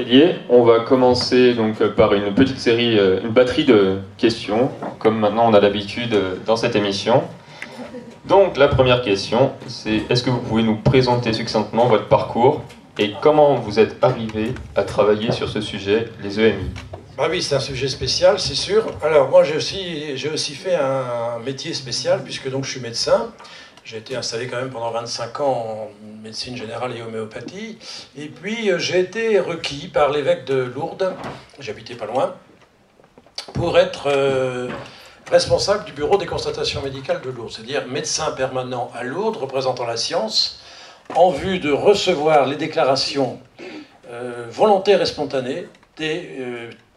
Hélier. On va commencer donc par une petite série, une batterie de questions, comme maintenant on a l'habitude dans cette émission. Donc la première question, c'est est-ce que vous pouvez nous présenter succinctement votre parcours et comment vous êtes arrivé à travailler sur ce sujet, les EMI? Bah oui, c'est un sujet spécial, c'est sûr. Alors moi j'ai aussi fait un métier spécial puisque donc je suis médecin. J'ai été installé quand même pendant 25 ans en médecine générale et homéopathie. Et puis j'ai été requis par l'évêque de Lourdes, j'habitais pas loin, pour être responsable du bureau des constatations médicales de Lourdes, c'est-à-dire médecin permanent à Lourdes représentant la science, en vue de recevoir les déclarations volontaires et spontanées des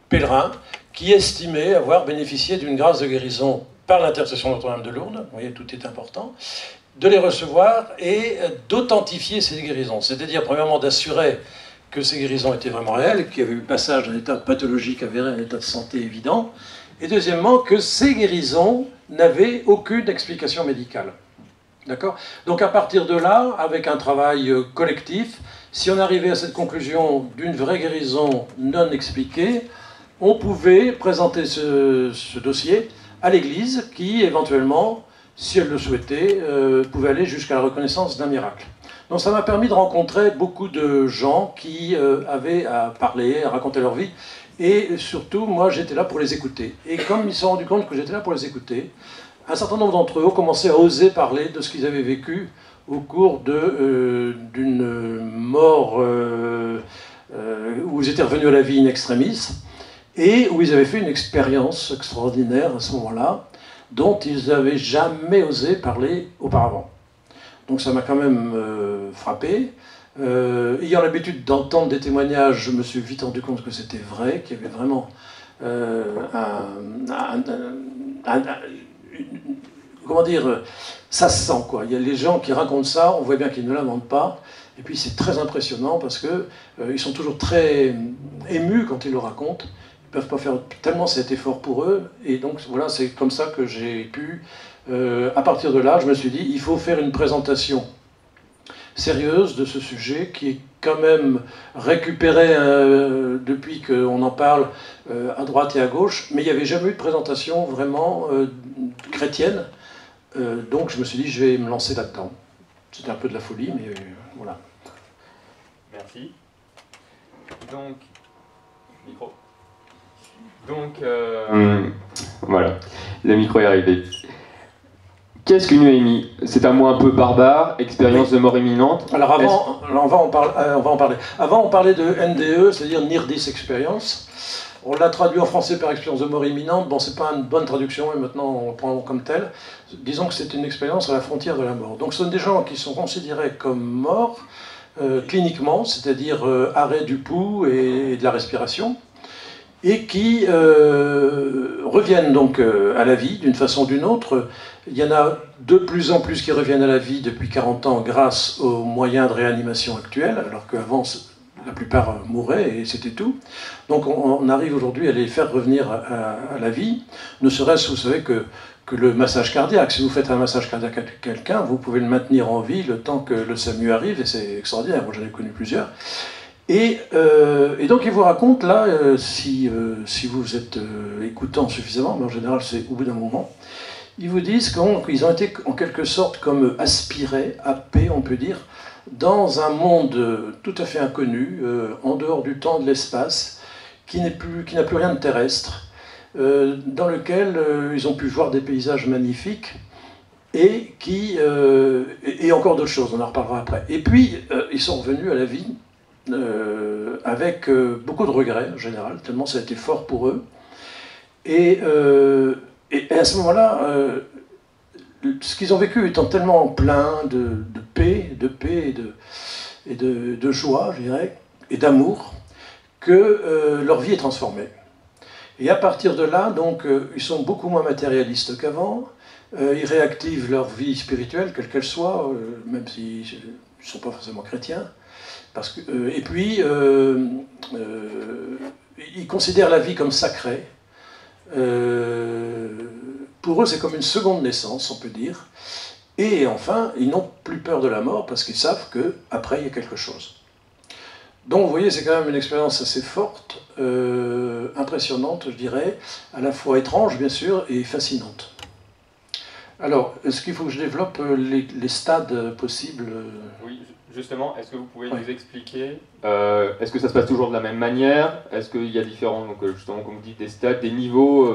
pèlerins qui estimaient avoir bénéficié d'une grâce de guérison par l'intercession de Notre-Dame de Lourdes, vous voyez, tout est important, de les recevoir et d'authentifier ces guérisons. C'est-à-dire, premièrement, d'assurer que ces guérisons étaient vraiment réelles, qu'il y avait eu passage d'un état pathologique avéré à un état de santé évident, et deuxièmement, que ces guérisons n'avaient aucune explication médicale. D'accord ? Donc à partir de là, avec un travail collectif, si on arrivait à cette conclusion d'une vraie guérison non expliquée, on pouvait présenter ce dossier à l'Église qui, éventuellement, si elle le souhaitait, pouvait aller jusqu'à la reconnaissance d'un miracle. Donc ça m'a permis de rencontrer beaucoup de gens qui avaient à parler, à raconter leur vie, et surtout, moi, j'étais là pour les écouter. Et comme ils se sont rendus compte que j'étais là pour les écouter, un certain nombre d'entre eux ont commencé à oser parler de ce qu'ils avaient vécu au cours d'une mort où ils étaient revenus à la vie in extremis, et où ils avaient fait une expérience extraordinaire à ce moment-là, dont ils n'avaient jamais osé parler auparavant. Donc ça m'a quand même frappé. Ayant l'habitude d'entendre des témoignages, je me suis vite rendu compte que c'était vrai, qu'il y avait vraiment comment dire, ça se sent, quoi. Il y a les gens qui racontent ça, on voit bien qu'ils ne lamentent pas, et puis c'est très impressionnant parce qu'ils sont toujours très émus quand ils le racontent. Ils ne peuvent pas faire tellement cet effort pour eux, et donc voilà, c'est comme ça que j'ai pu, à partir de là, je me suis dit, il faut faire une présentation sérieuse de ce sujet qui est quand même récupéré depuis qu'on en parle à droite et à gauche, mais il n'y avait jamais eu de présentation vraiment chrétienne, donc je me suis dit, je vais me lancer là-dedans. C'était un peu de la folie, mais voilà. Merci. Donc, micro. Donc, voilà, le micro est arrivé. Qu'est-ce qu'une EMI? C'est un mot un peu barbare, expérience de mort imminente. Alors avant, on va en parler. Avant, on parlait de NDE, c'est-à-dire Near Death Experience. On l'a traduit en français par expérience de mort imminente. Bon, c'est pas une bonne traduction, et maintenant on le prend comme tel. Disons que c'est une expérience à la frontière de la mort. Donc ce sont des gens qui sont considérés comme morts cliniquement, c'est-à-dire arrêt du pouls et de la respiration, et qui reviennent donc à la vie d'une façon ou d'une autre. Il y en a de plus en plus qui reviennent à la vie depuis 40 ans grâce aux moyens de réanimation actuels, alors qu'avant la plupart mouraient et c'était tout. Donc on arrive aujourd'hui à les faire revenir à la vie, ne serait-ce, vous savez, que le massage cardiaque. Si vous faites un massage cardiaque à quelqu'un, vous pouvez le maintenir en vie le temps que le SAMU arrive, et c'est extraordinaire, moi j'en ai connu plusieurs. Et donc il vous raconte là, si vous êtes écoutant suffisamment, mais en général c'est au bout d'un moment, ils vous disent qu'ils ont été en quelque sorte comme aspirés, happés on peut dire, dans un monde tout à fait inconnu, en dehors du temps, de l'espace, qui n'a plus rien de terrestre, dans lequel ils ont pu voir des paysages magnifiques, et encore d'autres choses, on en reparlera après. Et puis ils sont revenus à la vie, avec beaucoup de regrets en général, tellement ça a été fort pour eux. Et à ce moment-là, ce qu'ils ont vécu étant tellement plein de paix et de joie, je dirais, et d'amour, que leur vie est transformée. Et à partir de là, donc, ils sont beaucoup moins matérialistes qu'avant, ils réactivent leur vie spirituelle, quelle qu'elle soit, même s'ils ne sont pas forcément chrétiens. Et puis, ils considèrent la vie comme sacrée. Pour eux, c'est comme une seconde naissance, on peut dire. Et enfin, ils n'ont plus peur de la mort parce qu'ils savent qu'après, il y a quelque chose. Donc vous voyez, c'est quand même une expérience assez forte, impressionnante, je dirais, à la fois étrange, bien sûr, et fascinante. Alors, est-ce qu'il faut que je développe les stades possibles? Oui, justement, est-ce que vous pouvez Oui. nous expliquer, est-ce que ça se passe toujours de la même manière? Est-ce qu'il y a différents, donc, justement, comme vous dites, des stades, des niveaux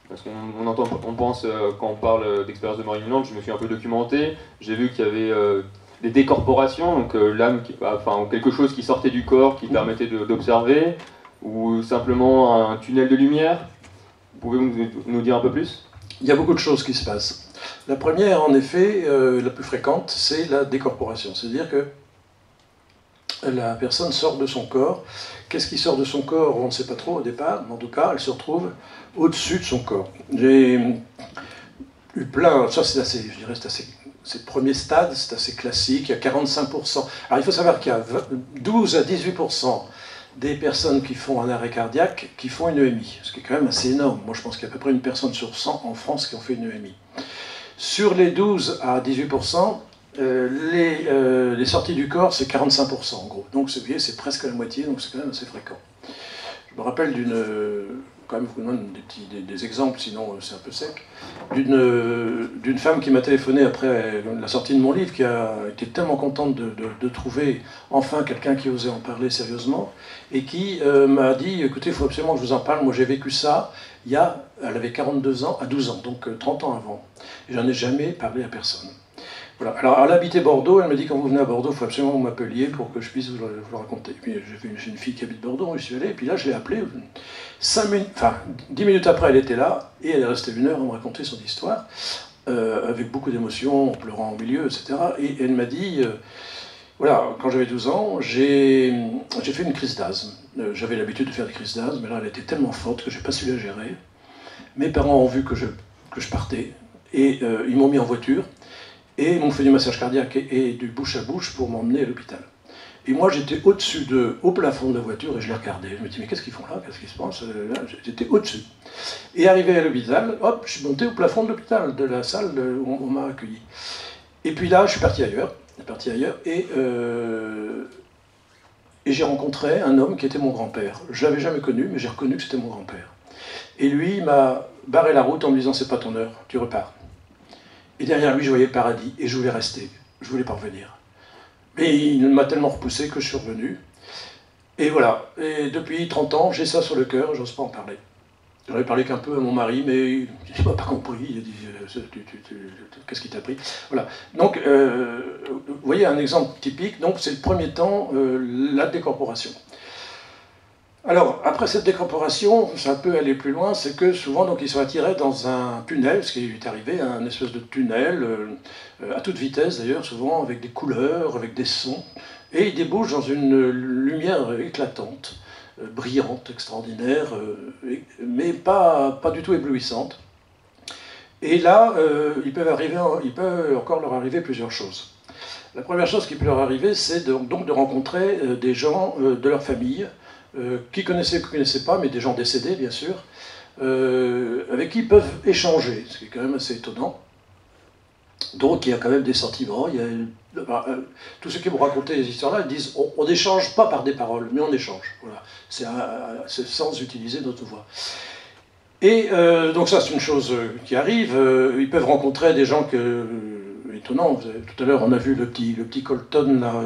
parce qu'on pense, quand on parle d'expérience de mort imminente, je me suis un peu documenté, j'ai vu qu'il y avait des décorporations, donc l'âme, enfin, quelque chose qui sortait du corps, qui permettait d'observer, ou simplement un tunnel de lumière. Pouvez-vous nous dire un peu plus? Il y a beaucoup de choses qui se passent. La première, en effet, la plus fréquente, c'est la décorporation. C'est-à-dire que la personne sort de son corps. Qu'est-ce qui sort de son corps? On ne sait pas trop au départ, mais en tout cas, elle se retrouve au-dessus de son corps. J'ai eu plein, ça c'est assez, je dirais, c'est le premier stade, c'est assez classique, il y a 45%. Alors il faut savoir qu'il y a 12 à 18% des personnes qui font un arrêt cardiaque qui font une EMI, ce qui est quand même assez énorme. Moi je pense qu'il y a à peu près une personne sur 100 en France qui ont fait une EMI. Sur les 12 à 18%, les sorties du corps, c'est 45% en gros. Donc vous voyez, c'est presque la moitié, donc c'est quand même assez fréquent. Je me rappelle quand même, je vous donne des exemples, sinon c'est un peu sec, d'une femme qui m'a téléphoné après la sortie de mon livre, qui a été tellement contente de trouver enfin quelqu'un qui osait en parler sérieusement, et qui m'a dit, écoutez, il faut absolument que je vous en parle, moi j'ai vécu ça, elle avait 42 ans, à 12 ans, donc 30 ans avant, et j'en ai jamais parlé à personne. Voilà. Alors, elle habitait Bordeaux, elle m'a dit, quand vous venez à Bordeaux, il faut absolument que vous m'appeliez pour que je puisse vous le raconter. Et puis j'ai une fille qui habite Bordeaux, je suis allé, et puis là je l'ai appelée, 10 minutes après elle était là, et elle est restée 1 heure à me raconter son histoire, avec beaucoup d'émotions, en pleurant au milieu, etc. Et elle m'a dit, voilà, quand j'avais 12 ans, j'ai fait une crise d'asthme. J'avais l'habitude de faire des crises d'asthme, mais là elle était tellement forte que je n'ai pas su la gérer. Mes parents ont vu que je partais, et ils m'ont mis en voiture, et ils m'ont fait du massage cardiaque et du bouche à bouche pour m'emmener à l'hôpital. Et moi, j'étais au plafond de la voiture, et je les regardais. Je me disais, mais qu'est-ce qu'ils font là? Qu'est-ce qui se passe là? J'étais au-dessus. Et arrivé à l'hôpital, hop, je suis monté au plafond de l'hôpital, de la salle où on m'a accueilli. Et puis là, je suis parti ailleurs, et j'ai rencontré un homme qui était mon grand-père. Je ne l'avais jamais connu, mais j'ai reconnu que c'était mon grand-père. Et lui, il m'a barré la route en me disant, c'est pas ton heure, tu repars. Et derrière lui, je voyais le paradis, et je voulais rester, je voulais pas revenir. Mais il m'a tellement repoussé que je suis revenu. Et voilà, et depuis 30 ans, j'ai ça sur le cœur, j'ose pas en parler. J'en ai parlé qu'un peu à mon mari, mais il m'a pas compris, il a dit, qu'est-ce qui t'a pris? Voilà, donc, vous voyez un exemple typique, donc c'est le premier temps, la décorporation. Alors, après cette décorporation, ça peut aller plus loin, c'est que souvent, donc, ils sont attirés dans un tunnel, ce qui est arrivé, un espèce de tunnel, à toute vitesse d'ailleurs, souvent avec des couleurs, avec des sons, et ils débouchent dans une lumière éclatante, brillante, extraordinaire, mais pas du tout éblouissante. Et là, il peut encore leur arriver plusieurs choses. La première chose qui peut leur arriver, c'est donc de rencontrer des gens de leur famille, qui connaissaient ou qui ne connaissaient pas, mais des gens décédés, bien sûr, avec qui ils peuvent échanger, ce qui est quand même assez étonnant. Donc il y a quand même des sentiments. Tous ceux qui m'ont raconté les histoires-là, ils disent on n'échange pas par des paroles, mais on échange. Voilà. C'est sans utiliser notre voix. Et donc ça, c'est une chose qui arrive. Ils peuvent rencontrer des gens étonnant. Tout à l'heure, on a vu le petit Colton, là, non,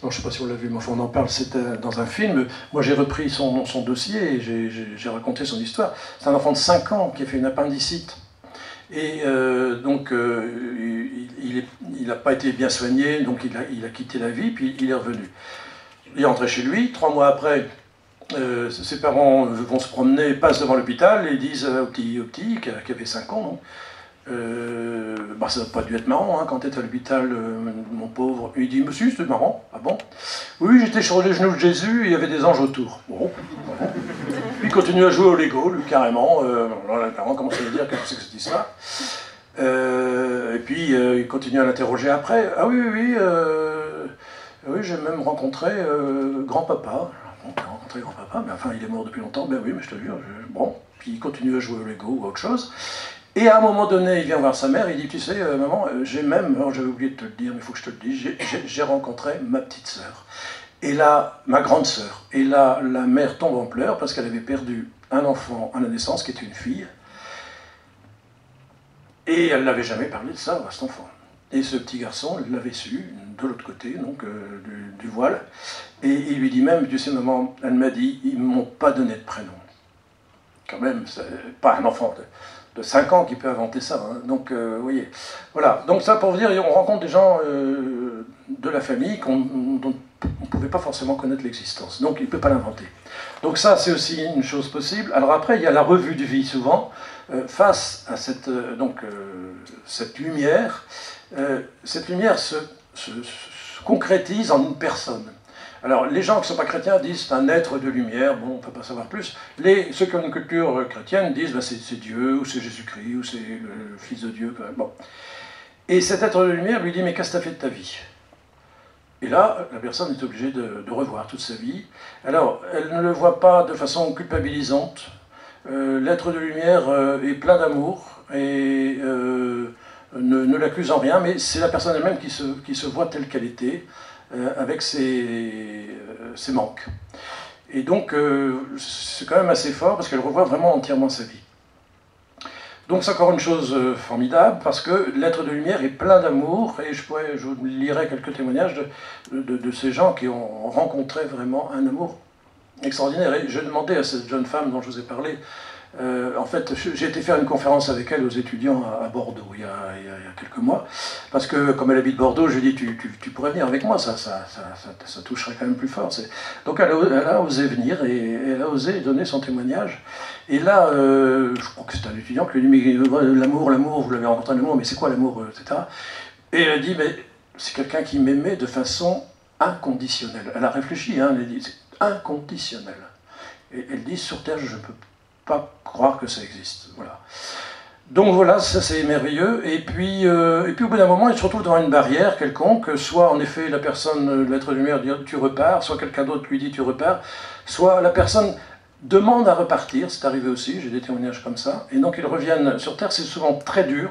je ne sais pas si on l'a vu, mais enfin, on en parle, c'était dans un film. Moi, j'ai repris son dossier et j'ai raconté son histoire. C'est un enfant de 5 ans qui a fait une appendicite. Et donc, il n'a pas été bien soigné, donc il a quitté la vie, puis il est revenu. Il est rentré chez lui. 3 mois après, ses parents vont se promener, passent devant l'hôpital et disent au petit qui avait 5 ans, non, ça n'a pas dû être marrant, hein, quand tu es à l'hôpital, mon pauvre. Il dit, monsieur, c'était marrant. Ah bon? Oui, j'étais sur les genoux de Jésus et il y avait des anges autour. Bon. Puis il continue à jouer au Lego, lui, carrément. Carrément, comment ça veut dire? Qu'est-ce que c'est que cette histoire? Et puis, il continue à l'interroger après. Ah oui, oui, j'ai même rencontré grand-papa. J'ai rencontré grand-papa, mais enfin, il est mort depuis longtemps. Ben oui, mais je te jure. Bon, puis il continue à jouer au Lego ou autre chose. Et à un moment donné, il vient voir sa mère, il dit, tu sais, maman, alors j'avais oublié de te le dire, mais il faut que je te le dise, j'ai rencontré ma petite sœur. Et là, ma grande sœur. Et là, la mère tombe en pleurs parce qu'elle avait perdu un enfant à la naissance, qui était une fille. Et elle n'avait jamais parlé de ça à cet enfant. Et ce petit garçon l'avait su, de l'autre côté, donc du voile. Et il lui dit même, tu sais maman, elle m'a dit, ils ne m'ont pas donné de prénom. Quand même, c'est pas un enfant de 5 ans qui peut inventer ça. Hein. Donc, vous voyez. Voilà. Donc ça, pour vous dire, on rencontre des gens de la famille dont on ne pouvait pas forcément connaître l'existence. Donc, il ne peut pas l'inventer. Donc ça, c'est aussi une chose possible. Alors après, il y a la revue de vie, souvent. Face à cette lumière, cette lumière se concrétise en une personne. Alors, les gens qui ne sont pas chrétiens disent c'est un être de lumière, bon, on ne peut pas savoir plus. Ceux qui ont une culture chrétienne disent ben, c'est Dieu, ou c'est Jésus-Christ, ou c'est le Fils de Dieu. Bon. Et cet être de lumière lui dit mais qu'est-ce que tu as fait de ta vie? Et là, la personne est obligée de revoir toute sa vie. Alors, elle ne le voit pas de façon culpabilisante. L'être de lumière est plein d'amour et ne l'accuse en rien, mais c'est la personne elle-même qui se voit telle qu'elle était, avec ses manques. Et donc, c'est quand même assez fort parce qu'elle revoit vraiment entièrement sa vie. Donc c'est encore une chose formidable parce que l'être de lumière est plein d'amour et je vous lirai quelques témoignages de ces gens qui ont rencontré vraiment un amour extraordinaire. Et je demandais à cette jeune femme dont je vous ai parlé, en fait, j'ai été faire une conférence avec elle aux étudiants à Bordeaux il y a quelques mois, parce que comme elle habite Bordeaux, je lui ai dit tu pourrais venir avec moi, ça toucherait quand même plus fort. Donc elle a osé venir et elle a osé donner son témoignage. Et là, je crois que c'est un étudiant qui lui dit mais l'amour, vous l'avez rencontré l'amour, mais c'est quoi l'amour, etc. Et elle a dit mais c'est quelqu'un qui m'aimait de façon inconditionnelle. Elle a réfléchi, hein, elle a dit c'est inconditionnel. Et elle dit sur Terre je ne peux pas croire que ça existe. Voilà. Donc voilà, ça c'est merveilleux. Et puis au bout d'un moment, il se retrouve devant une barrière quelconque, soit en effet la personne, l'être de lumière dit tu repars, soit quelqu'un d'autre lui dit tu repars, soit la personne demande à repartir, c'est arrivé aussi, j'ai des témoignages comme ça, et donc ils reviennent sur Terre, c'est souvent très dur,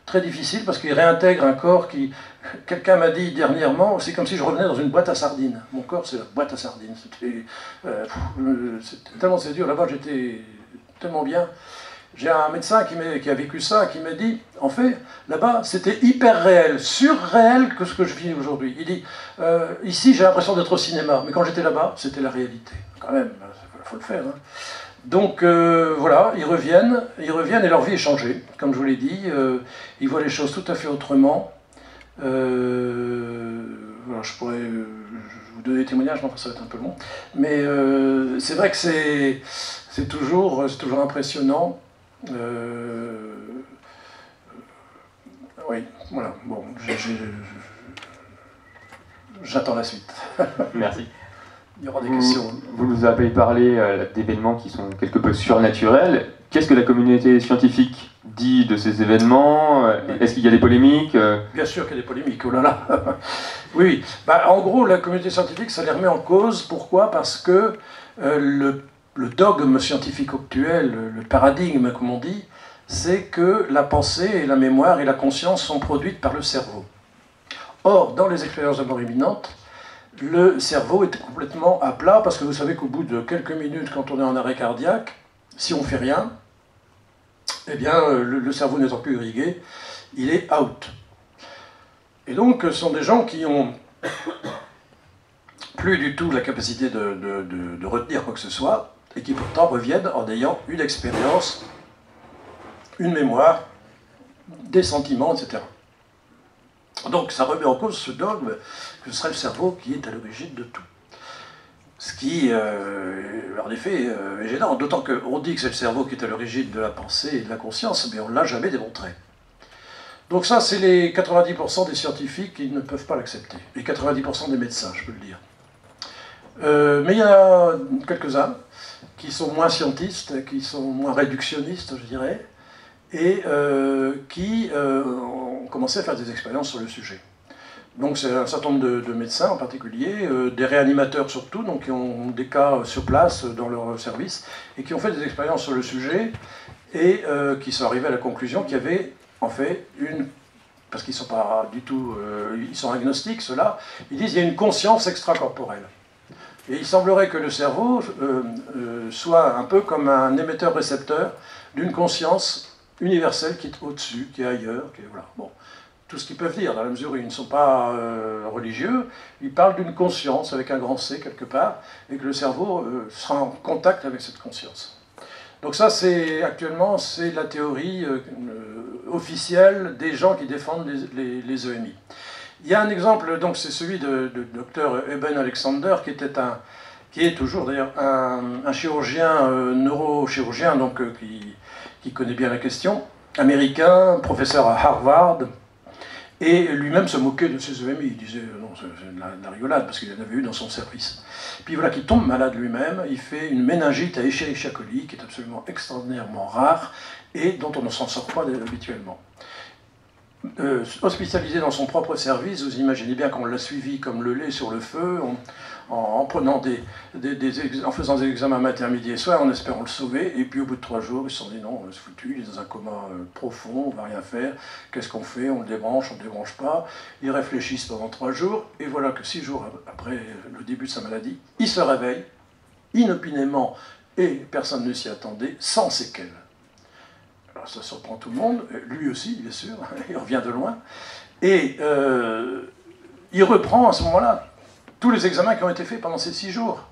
très difficile, parce qu'ils réintègrent un corps qui... Quelqu'un m'a dit dernièrement, c'est comme si je revenais dans une boîte à sardines. Mon corps, c'est la boîte à sardines. Tellement c'est dur, là-bas j'étais tellement bien. J'ai un médecin qui a vécu ça, qui m'a dit, en fait, là-bas, c'était hyper réel, surréel que ce que je vis aujourd'hui. Il dit, ici j'ai l'impression d'être au cinéma, mais quand j'étais là-bas, c'était la réalité. Quand même, il faut le faire. Hein. Donc voilà, ils reviennent et leur vie est changée, comme je vous l'ai dit. Ils voient les choses tout à fait autrement. Voilà, je pourrais vous donner des témoignages, mais ça va être un peu long. Mais c'est vrai que c'est toujours impressionnant. Oui, voilà, bon, j'attends la suite. Merci. Il y aura des questions. Vous nous avez parlé d'événements qui sont quelque peu surnaturels. Qu'est-ce que la communauté scientifique dit de ces événements? Est-ce qu'il y a des polémiques? Bien sûr qu'il y a des polémiques, oh là là. Oui, bah, en gros, la communauté scientifique, ça les remet en cause. Pourquoi? Parce que le dogme scientifique actuel, le paradigme, comme on dit, c'est que la pensée et la mémoire et la conscience sont produites par le cerveau. Or, dans les expériences de mort imminente, le cerveau est complètement à plat, parce que vous savez qu'au bout de quelques minutes, quand on est en arrêt cardiaque, si on ne fait rien, eh bien, le cerveau n'étant plus irrigué, il est out. Et donc, ce sont des gens qui ont plus du tout la capacité de retenir quoi que ce soit, et qui pourtant reviennent en ayant une expérience, une mémoire, des sentiments, etc. Donc ça remet en cause ce dogme que ce serait le cerveau qui est à l'origine de tout. Ce qui, en effet, est gênant, d'autant qu'on dit que c'est le cerveau qui est à l'origine de la pensée et de la conscience, mais on ne l'a jamais démontré. Donc ça, c'est les 90% des scientifiques qui ne peuvent pas l'accepter, les 90% des médecins, je peux le dire. Mais il y en a quelques-uns qui sont moins scientistes, qui sont moins réductionnistes, je dirais, et qui ont commencé à faire des expériences sur le sujet. Donc c'est un certain nombre de médecins en particulier, des réanimateurs surtout, donc qui ont des cas sur place dans leur service, et qui ont fait des expériences sur le sujet, et qui sont arrivés à la conclusion qu'il y avait en fait une parce qu'ils sont pas du tout, ils sont agnostiques, ceux-là, ils disent qu'il y a une conscience extracorporelle. Et il semblerait que le cerveau soit un peu comme un émetteur-récepteur d'une conscience universelle qui est au-dessus, qui est ailleurs, qui est, voilà. Bon, tout ce qu'ils peuvent dire, dans la mesure où ils ne sont pas religieux, ils parlent d'une conscience avec un grand C quelque part, et que le cerveau sera en contact avec cette conscience. Donc ça, actuellement, c'est la théorie officielle des gens qui défendent les EMI. Il y a un exemple, donc c'est celui de Dr Eben Alexander, qui est toujours d'ailleurs un chirurgien, neurochirurgien, donc qui connaît bien la question, américain, professeur à Harvard, et lui-même se moquait de ces EMI. Il disait non, c'est de la rigolade, parce qu'il en avait eu dans son service. Puis voilà qu'il tombe malade lui-même, il fait une méningite à Escherichia coli, qui est absolument extraordinairement rare, et dont on ne s'en sort pas habituellement. Hospitalisé dans son propre service, vous imaginez bien qu'on l'a suivi comme le lait sur le feu, en faisant des examens matin, midi et soir, en espérant le sauver, et puis au bout de 3 jours, ils se sont dit non, c'est foutu, il est dans un coma profond, on ne va rien faire, qu'est-ce qu'on fait, on le débranche, on ne le débranche pas, ils réfléchissent pendant 3 jours, et voilà que 6 jours après le début de sa maladie, il se réveille, inopinément, et personne ne s'y attendait, sans séquelles. Alors ça surprend tout le monde, lui aussi, bien sûr, il revient de loin, et il reprend à ce moment-là tous les examens qui ont été faits pendant ces 6 jours.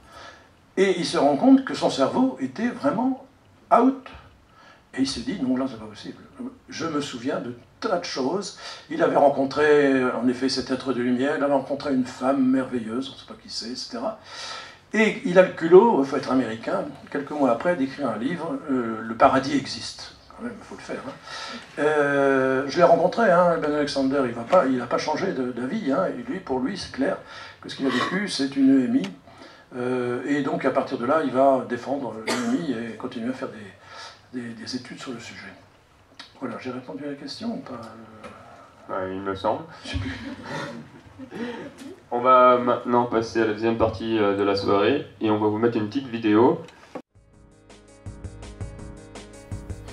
Et il se rend compte que son cerveau était vraiment out. Et il se dit, non, là, c'est pas possible. Je me souviens de tas de choses. Il avait rencontré, en effet, cet être de lumière, il avait rencontré une femme merveilleuse, on ne sait pas qui c'est, etc. Et il a le culot, il faut être américain, quelques mois après, d'écrire un livre, Le paradis existe. Quand même, il faut le faire. Hein. Je l'ai rencontré, hein, Ben Alexander, il n'a pas changé d'avis. Hein, et lui, pour lui, c'est clair que ce qu'il a vécu, c'est une EMI. Et donc, à partir de là, il va défendre l'EMI et continuer à faire des études sur le sujet. Voilà, j'ai répondu à la question ou pas Il me semble. On va maintenant passer à la deuxième partie de la soirée et on va vous mettre une petite vidéo.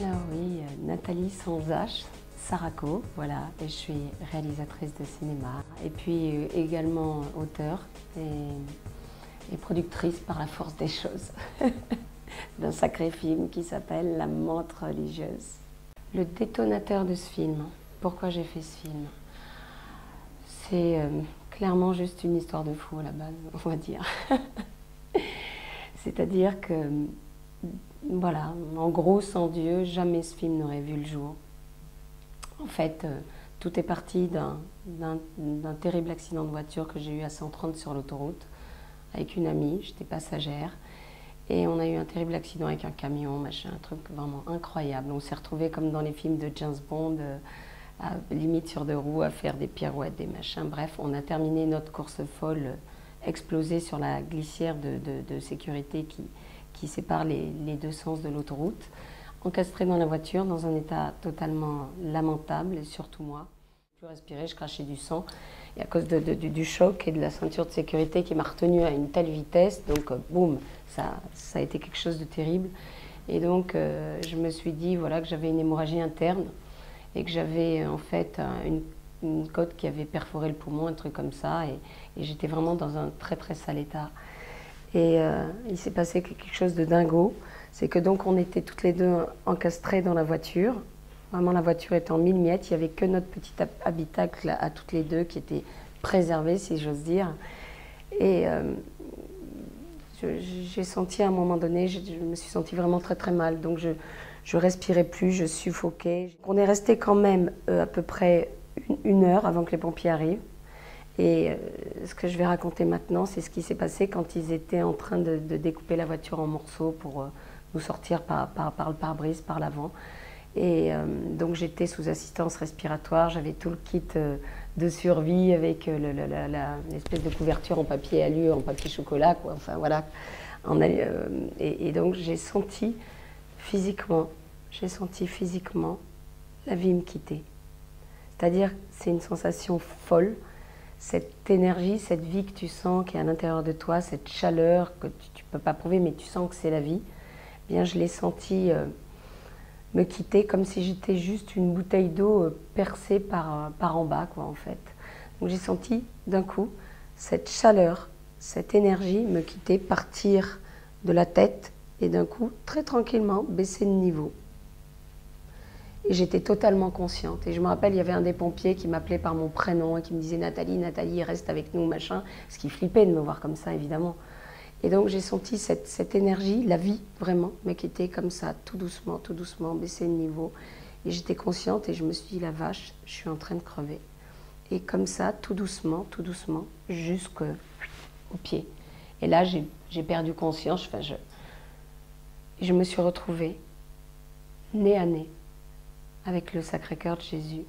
Alors oui, Nathalie sans H, Sarako, voilà, et je suis réalisatrice de cinéma, et puis également auteure et productrice par la force des choses d'un sacré film qui s'appelle La menthe religieuse. Le détonateur de ce film, pourquoi j'ai fait ce film? C'est clairement juste une histoire de fou à la base, on va dire. C'est-à-dire que voilà, en gros, sans Dieu, jamais ce film n'aurait vu le jour. En fait, tout est parti d'un terrible accident de voiture que j'ai eu à 130 sur l'autoroute avec une amie, j'étais passagère, et on a eu un terrible accident avec un camion, machin, un truc vraiment incroyable. On s'est retrouvés comme dans les films de James Bond, limite sur 2 roues, à faire des pirouettes, des machins. Bref, on a terminé notre course folle, explosée sur la glissière de sécurité qui sépare les 2 sens de l'autoroute, encastrée dans la voiture, dans un état totalement lamentable, et surtout moi. Je respirais, je crachais du sang, et à cause du choc et de la ceinture de sécurité qui m'a retenue à une telle vitesse, donc boum, ça a été quelque chose de terrible. Et donc je me suis dit voilà, que j'avais une hémorragie interne, et que j'avais en fait une côte qui avait perforé le poumon, un truc comme ça, et j'étais vraiment dans un très très sale état. Et il s'est passé quelque chose de dingo, c'est que donc on était toutes les 2 encastrées dans la voiture. Vraiment, la voiture était en 1000 miettes, il n'y avait que notre petit habitacle à toutes les 2 qui était préservé, si j'ose dire. Et j'ai senti à un moment donné, je me suis sentie vraiment très très mal, donc je respirais plus, je suffoquais. On est resté quand même à peu près une heure avant que les pompiers arrivent. Et ce que je vais raconter maintenant, c'est ce qui s'est passé quand ils étaient en train de découper la voiture en morceaux pour nous sortir par le pare-brise, par l'avant. Et donc j'étais sous assistance respiratoire, j'avais tout le kit de survie avec l'espèce de couverture en papier alu, en papier chocolat, quoi. Enfin voilà. Et donc j'ai senti physiquement la vie me quitter. C'est-à-dire c'est une sensation folle. Cette énergie, cette vie que tu sens qui est à l'intérieur de toi, cette chaleur que tu ne peux pas prouver, mais tu sens que c'est la vie, eh bien je l'ai sentie me quitter comme si j'étais juste une bouteille d'eau percée par en bas, quoi, en fait. Donc j'ai senti d'un coup cette chaleur, cette énergie me quitter, partir de la tête et d'un coup, très tranquillement, baisser de niveau. Et j'étais totalement consciente. Et je me rappelle, il y avait un des pompiers qui m'appelait par mon prénom et qui me disait « Nathalie, Nathalie, reste avec nous, machin », parce qu'il flippait de me voir comme ça, évidemment. Et donc j'ai senti cette énergie, la vie, vraiment, me quitter comme ça, tout doucement, baisser de niveau. Et j'étais consciente et je me suis dit « La vache, je suis en train de crever ». Et comme ça, tout doucement, jusqu'au pied. Et là, j'ai perdu conscience, enfin, je me suis retrouvée nez à nez avec le Sacré-Cœur de Jésus.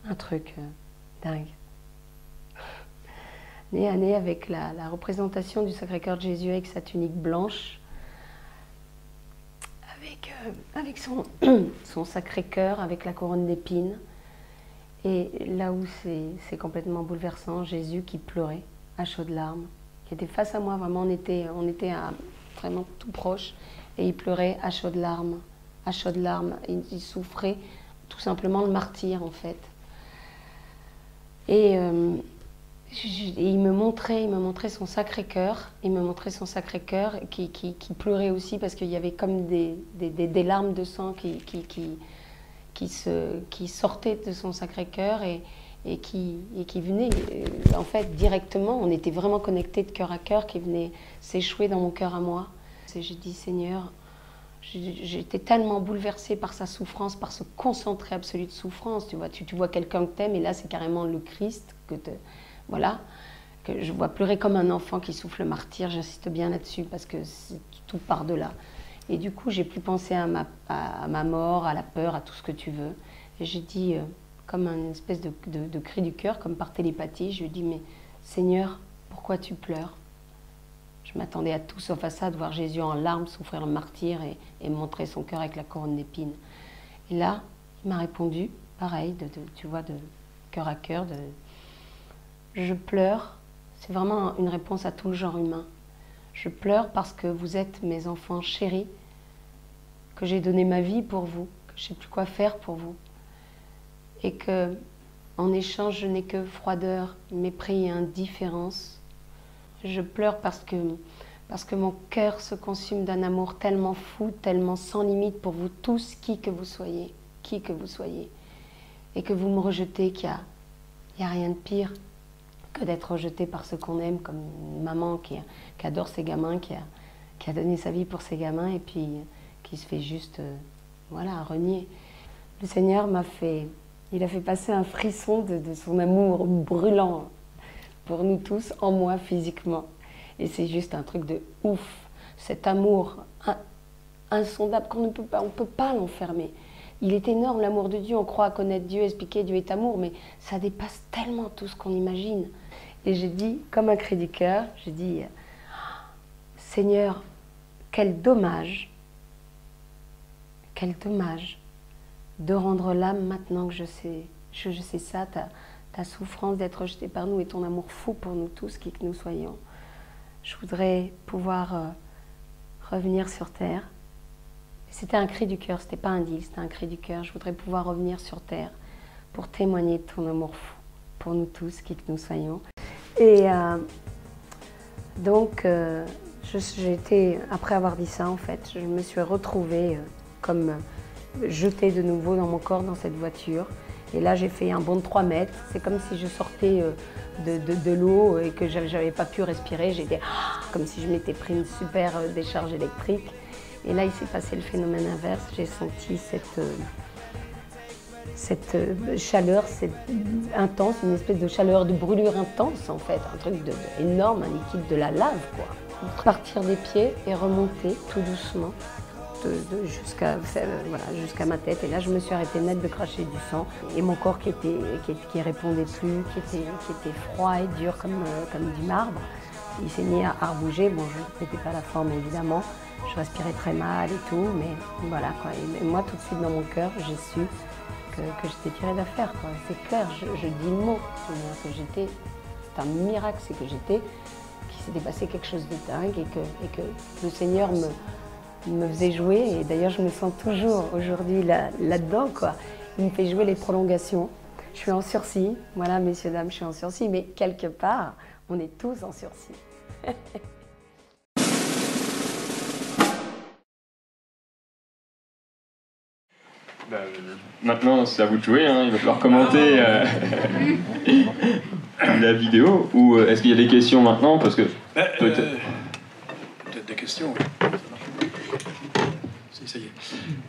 Un truc dingue. Nez à nez avec la représentation du Sacré-Cœur de Jésus avec sa tunique blanche, avec son Sacré-Cœur, avec la couronne d'épines. Et là où c'est complètement bouleversant, Jésus qui pleurait à chaudes larmes, qui était face à moi, vraiment on était vraiment tout proche, et il pleurait à chaudes larmes, il souffrait tout simplement le martyre en fait. Et il me montrait son Sacré-Cœur, qui pleurait aussi parce qu'il y avait comme des larmes de sang qui sortaient de son Sacré-Cœur et qui venaient en fait directement, on était vraiment connectés de cœur à cœur, qui venaient s'échouer dans mon cœur à moi. Et j'ai dit Seigneur, j'étais tellement bouleversée par sa souffrance, par ce concentré absolu de souffrance. Tu vois quelqu'un que t'aimes et là c'est carrément le Christ voilà, que je vois pleurer comme un enfant qui souffle le martyr. J'insiste bien là-dessus parce que tout part de là. Et du coup, j'ai plus pensé à ma mort, à la peur, à tout ce que tu veux. Et j'ai dit, comme une espèce de cri du cœur, comme par télépathie, je lui ai dit, mais Seigneur, pourquoi tu pleures? Je m'attendais à tout sauf à ça, de voir Jésus en larmes souffrir le martyr et montrer son cœur avec la couronne d'épines. Et là, il m'a répondu, pareil, tu vois, de cœur à cœur, je pleure, c'est vraiment une réponse à tout le genre humain. Je pleure parce que vous êtes mes enfants chéris, que j'ai donné ma vie pour vous, que je ne sais plus quoi faire pour vous. Et que, en échange, je n'ai que froideur, mépris et indifférence. Je pleure parce que mon cœur se consume d'un amour tellement fou, tellement sans limite pour vous tous, qui que vous soyez. Et que vous me rejetez, qu'il n'y a rien de pire que d'être rejeté par ceux qu'on aime, comme une maman qui adore ses gamins, qui a donné sa vie pour ses gamins et puis qui se fait juste, voilà, renier. Le Seigneur il a fait passer un frisson de son amour brûlant pour nous tous, en moi physiquement. Et c'est juste un truc de ouf, cet amour insondable qu'on ne peut pas, on peut pas l'enfermer. Il est énorme l'amour de Dieu, on croit connaître Dieu, expliquer Dieu est amour, mais ça dépasse tellement tout ce qu'on imagine. Et j'ai dit, comme un cri du cœur, j'ai dit, Seigneur, quel dommage de rendre l'âme maintenant que je sais ça, ta souffrance d'être rejeté par nous et ton amour fou pour nous tous, qui que nous soyons. Je voudrais pouvoir revenir sur terre. C'était un cri du cœur, c'était pas un deal, c'était un cri du cœur. Je voudrais pouvoir revenir sur terre pour témoigner de ton amour fou pour nous tous, qui que nous soyons. Et donc, j'ai été, après avoir dit ça, en fait, je me suis retrouvée comme jetée de nouveau dans mon corps, dans cette voiture. Et là, j'ai fait un bond de 3 mètres. C'est comme si je sortais de l'eau et que j'avais pas pu respirer. J'étais comme si je m'étais pris une super décharge électrique. Et là, il s'est passé le phénomène inverse. J'ai senti cette chaleur intense, une espèce de chaleur de brûlure intense, en fait. Un truc énorme, un liquide de la lave, quoi. Partir des pieds et remonter tout doucement jusqu'à ma tête. Et là, je me suis arrêtée net de cracher du sang. Et mon corps qui répondait plus, qui était froid et dur comme du marbre, il s'est mis à rebouger. Bon, je n'étais pas la forme, évidemment. Je respirais très mal et tout, mais voilà, quoi. Et moi, tout de suite, dans mon cœur, j'ai su que j'étais tirée d'affaire, quoi. C'est clair, je dis le mot. C'est un miracle, c'est que qu'il s'était passé quelque chose de dingue et que le Seigneur me faisait jouer, et d'ailleurs je me sens toujours aujourd'hui là-dedans, quoi. Il me fait jouer les prolongations. Je suis en sursis, voilà messieurs, dames, je suis en sursis, mais quelque part, on est tous en sursis. Maintenant, c'est à vous de jouer, hein. Il va falloir commenter la vidéo. Ou est-ce qu'il y a des questions maintenant? Parce que peut-être des questions, oui. Ça y est.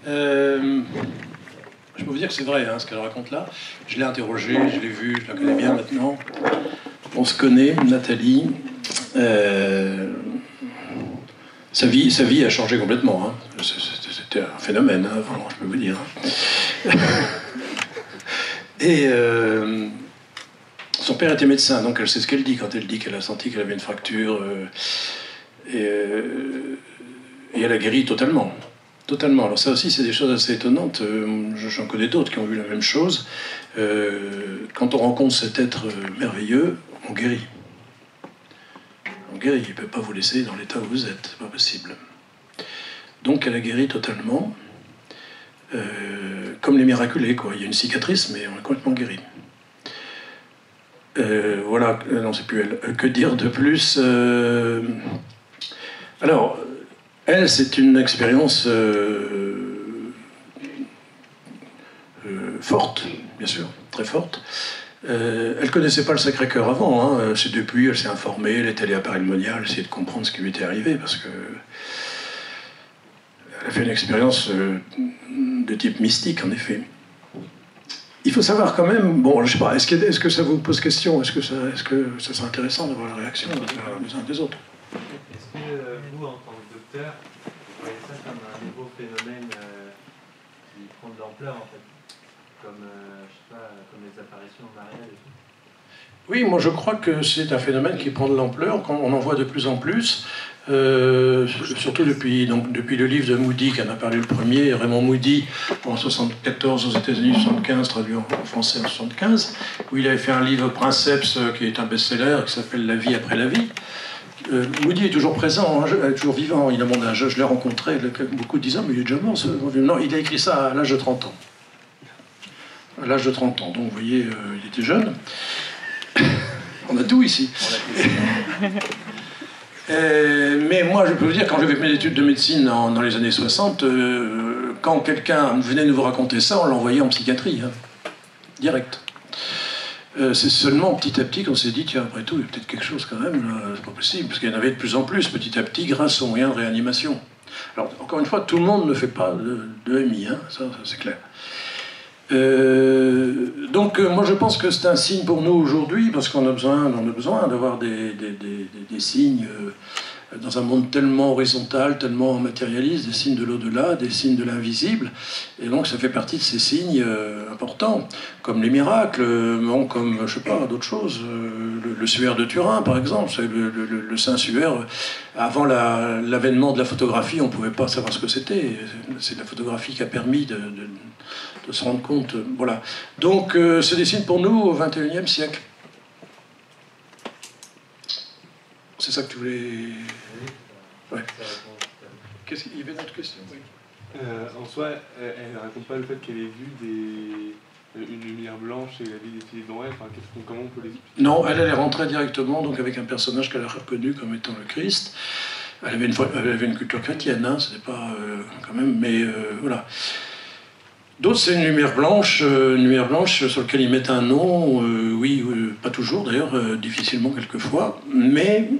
Je peux vous dire que c'est vrai, hein, ce qu'elle raconte là. Je l'ai interrogée, je l'ai vue, je la connais bien maintenant. On se connaît, Nathalie. Sa vie a changé complètement. Hein. C'était un phénomène, hein, vraiment, je peux vous dire. Et son père était médecin, donc elle sait ce qu'elle dit quand elle dit qu'elle a senti qu'elle avait une fracture. Et elle a guéri totalement. Totalement. Alors ça aussi, c'est des choses assez étonnantes. J'en connais d'autres qui ont vu la même chose. Quand on rencontre cet être merveilleux, on guérit. On guérit. Il ne peut pas vous laisser dans l'état où vous êtes. C'est pas possible. Donc elle a guéri totalement. Comme les miraculés, quoi. Il y a une cicatrice, mais on est complètement guéri. Voilà. Non, c'est plus elle. Que dire de plus Alors, elle, c'est une expérience forte, bien sûr, très forte. Elle ne connaissait pas le Sacré-Cœur avant. Hein. C'est depuis, elle s'est informée, elle est allée à Paris-le-Monial, elle essayait de comprendre ce qui lui était arrivé, parce que elle a fait une expérience de type mystique, en effet. Il faut savoir quand même, bon, je sais pas, est-ce que ça vous pose question? Est-ce que ça serait intéressant d'avoir la réaction des uns des autres? Est-ce que vous, en tant que docteur, vous voyez ça comme un nouveau phénomène qui prend de l'ampleur, en fait, comme, je sais pas, comme les apparitions mariales et tout? Oui, moi je crois que c'est un phénomène qui prend de l'ampleur, on en voit de plus en plus, surtout depuis le livre de Moody, qui en a parlé le premier, Raymond Moody, en 1974 aux États-Unis, 1975, traduit en français en 1975, où il avait fait un livre Princeps, qui est un best-seller, qui s'appelle La vie après la vie. Moody est toujours présent, hein, toujours vivant, il a mon âge, je l'ai rencontré, beaucoup disent « mais il est déjà mort ». Non, il a écrit ça à l'âge de 30 ans. À l'âge de 30 ans, donc vous voyez, il était jeune. On a tout ici. Mais moi, je peux vous dire, quand j'avais fait mes études de médecine dans les années 60, quand quelqu'un venait nous raconter ça, on l'envoyait en psychiatrie, hein, direct. C'est seulement petit à petit qu'on s'est dit, tiens, après tout, il y a peut-être quelque chose quand même, c'est pas possible, parce qu'il y en avait de plus en plus, petit à petit, grâce aux moyens de réanimation. Alors, encore une fois, tout le monde ne fait pas de MI, hein, ça c'est clair. Donc moi je pense que c'est un signe pour nous aujourd'hui, parce qu'on a besoin d'avoir des signes dans un monde tellement horizontal, tellement matérialiste, des signes de l'au-delà, des signes de l'invisible, et donc ça fait partie de ces signes importants, comme les miracles, comme, je sais pas, d'autres choses, le suaire de Turin par exemple, le saint suaire, avant l'avènement de la photographie, on ne pouvait pas savoir ce que c'était, c'est la photographie qui a permis de se rendre compte, voilà. Donc c'est des signes pour nous au XXIe siècle. C'est ça que tu voulais... Ouais. Qu'est-ce qu'il y avait d'autres questions? Oui. En soi, elle ne raconte pas le fait qu'elle ait vu une lumière blanche et la vie défiler devant elle. Enfin, comment on peut l'expliquer? Non, elle est rentrée directement donc, avec un personnage qu'elle a reconnu comme étant le Christ. Elle avait une culture chrétienne, hein, c'était pas quand même, mais voilà. D'autres, c'est une lumière blanche sur laquelle ils mettent un nom, oui, pas toujours d'ailleurs, difficilement quelquefois, mais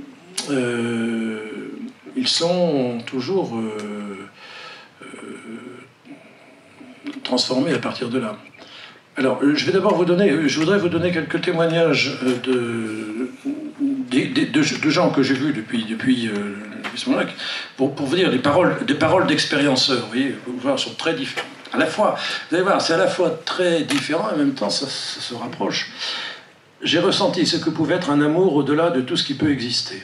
ils sont toujours transformés à partir de là. Alors, je voudrais vous donner quelques témoignages de gens que j'ai vus depuis ce moment-là, pour vous dire des paroles d'expérienceurs, vous voyez, sont très différentes. À la fois, vous allez voir, c'est à la fois très différent et en même temps ça se rapproche. J'ai ressenti ce que pouvait être un amour au-delà de tout ce qui peut exister.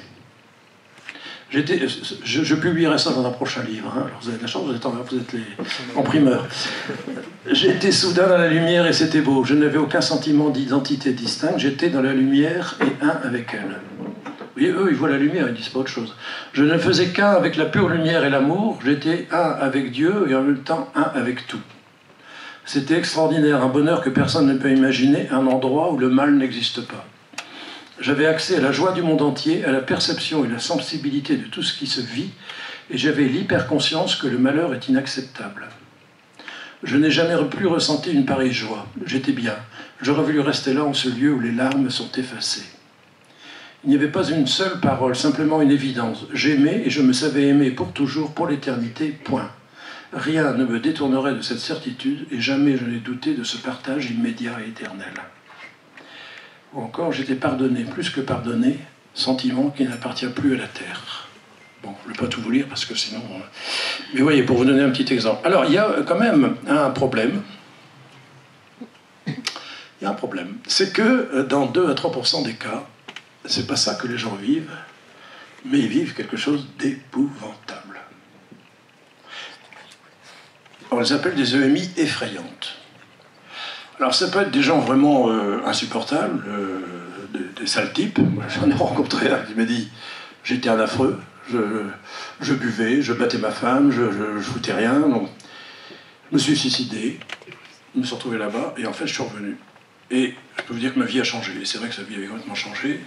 Je publierai ça dans un prochain livre. Hein. Alors vous avez de la chance, vous êtes en primeur. J'étais soudain dans la lumière et c'était beau. Je n'avais aucun sentiment d'identité distincte. J'étais dans la lumière et un avec elle. voyez, eux, ils voient la lumière, ils disent pas autre chose. Je ne faisais qu'un avec la pure lumière et l'amour, j'étais un avec Dieu et en même temps un avec tout. C'était extraordinaire, un bonheur que personne ne peut imaginer, un endroit où le mal n'existe pas. J'avais accès à la joie du monde entier, à la perception et la sensibilité de tout ce qui se vit, et j'avais l'hyperconscience que le malheur est inacceptable. Je n'ai jamais plus ressenti une pareille joie. J'étais bien. J'aurais voulu rester là en ce lieu où les larmes sont effacées. Il n'y avait pas une seule parole, simplement une évidence. J'aimais et je me savais aimer pour toujours, pour l'éternité, point. Rien ne me détournerait de cette certitude et jamais je n'ai douté de ce partage immédiat et éternel. Ou encore, j'étais pardonné, plus que pardonné, sentiment qui n'appartient plus à la terre. Bon, je ne vais pas tout vous lire parce que sinon... Mais voyez, pour vous donner un petit exemple. Alors, il y a quand même un problème. Il y a un problème. C'est que dans 2 à 3% des cas, c'est pas ça que les gens vivent, mais ils vivent quelque chose d'épouvantable. On les appelle des EMI effrayantes. Alors ça peut être des gens vraiment insupportables, des sales types. Moi, j'en ai rencontré un qui m'a dit « j'étais un affreux, je buvais, je battais ma femme, je foutais rien, donc je me suis suicidé, je me suis retrouvé là-bas et en fait je suis revenu. Et je peux vous dire que ma vie a changé, et c'est vrai que sa vie avait complètement changé,